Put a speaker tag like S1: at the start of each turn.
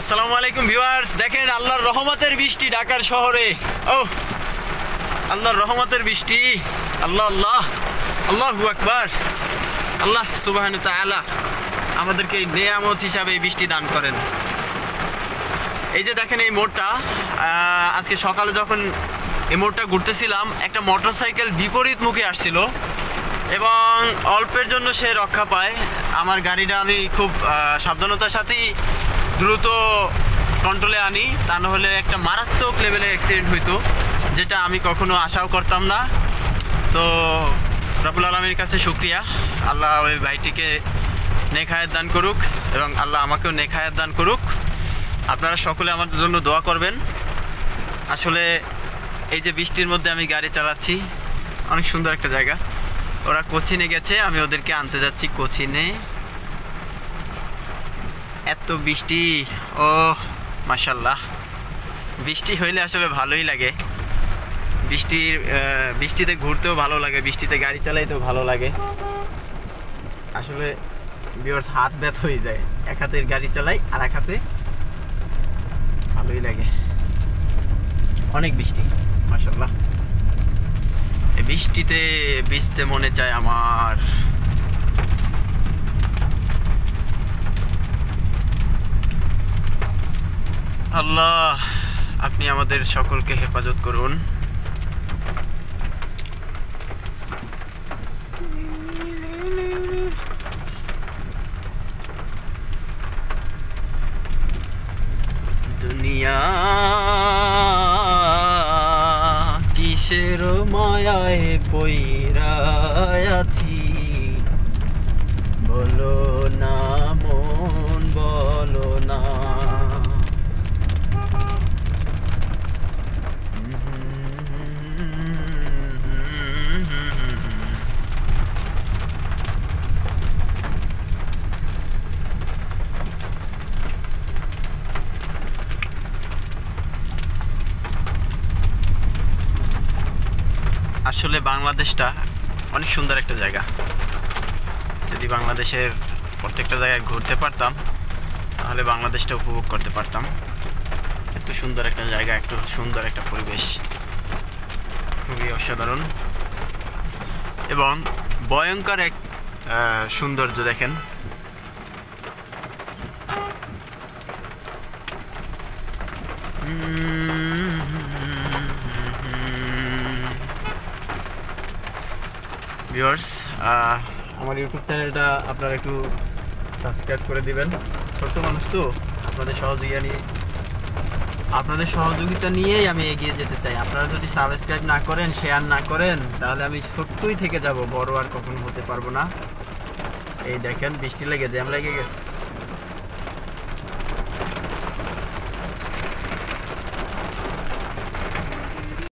S1: আসসালামু আলাইকুম ভিউয়ার্স, দেখেন আল্লাহর রহমতের বৃষ্টি ঢাকার শহরে। ও আল্লাহর রহমতের বৃষ্টি। আল্লাহ আল্লাহ আল্লাহু আকবার। আল্লাহ সুবহানাহু ওয়া তাআলা আমাদেরকে নেয়ামত হিসাবে এই বৃষ্টি দান করেন। এই যে দেখেন এই মোড়টা, আজকে সকালে যখন এই মোড়টা ঘুরতেছিলাম, একটা মোটরসাইকেল বিপরীত মুখে আসছিল এবং অল্পের জন্য সে রক্ষা পায়। আমার গাড়িটা আমি খুব সাবধানতার সাথেই দ্রুত কন্ট্রোলে আনি, তা নাহলে একটা মারাত্মক লেভেলের অ্যাক্সিডেন্ট হইতো, যেটা আমি কখনো আশাও করতাম না। তো রব্বুল আলামিনের কাছে শুকরিয়া, আল্লাহ ওই ভাইটিকে নেক হায়াত দান করুক এবং আল্লাহ আমাকেও নেক হায়াত দান করুক। আপনারা সকলে আমার জন্য দোয়া করবেন। আসলে এই যে বৃষ্টির মধ্যে আমি গাড়ি চালাচ্ছি, অনেক সুন্দর একটা জায়গা। ওরা কোচিনে গেছে, আমি ওদেরকে আনতে যাচ্ছি কোচিনে। এত বৃষ্টি, ও মাশাআল্লাহ। বৃষ্টি হইলে আসলে ভালোই লাগে। বৃষ্টিতে ঘুরতেও ভালো লাগে, বৃষ্টিতে গাড়ি চালাইতেও ভালো লাগে। আসলে ভিউয়ার্স হাত ব্যথা হয়ে যায়, এক হাতে গাড়ি চালাই আর এক হাতে ভালোই লাগে। অনেক বৃষ্টি মাশাআল্লাহ। এই বৃষ্টিতে ভিজতে মনে চায় আমার। আল্লাহ আপনি আমাদের সকলকে হেফাজত করুন। দুনিয়া কিসের মায়ায় পইরা আছি, বলো না মন বলো না। আসলে বাংলাদেশটা অনেক সুন্দর একটা জায়গা। যদি বাংলাদেশের প্রত্যেকটা জায়গায় ঘুরতে পারতাম, তাহলে বাংলাদেশটা উপভোগ করতে পারতাম। এত সুন্দর একটা জায়গা, একটু সুন্দর একটা পরিবেশ, খুবই অসাধারণ এবং ভয়ঙ্কর এক সৌন্দর্য। দেখেন ভিউয়ার্স, আমার ইউটিউব চ্যানেলটা আপনারা একটু সাবস্ক্রাইব করে দিবেন। ছোট্ট মানুষ তো, আপনাদের সহযোগিতা নিয়েই আমি এগিয়ে যেতে চাই। আপনারা যদি সাবস্ক্রাইব না করেন, শেয়ার না করেন, তাহলে আমি ছোট্টই থেকে যাব, বড় আর কখনো হতে পারবো না। এই দেখেন বৃষ্টি লেগে জ্যাম লেগে গেছে।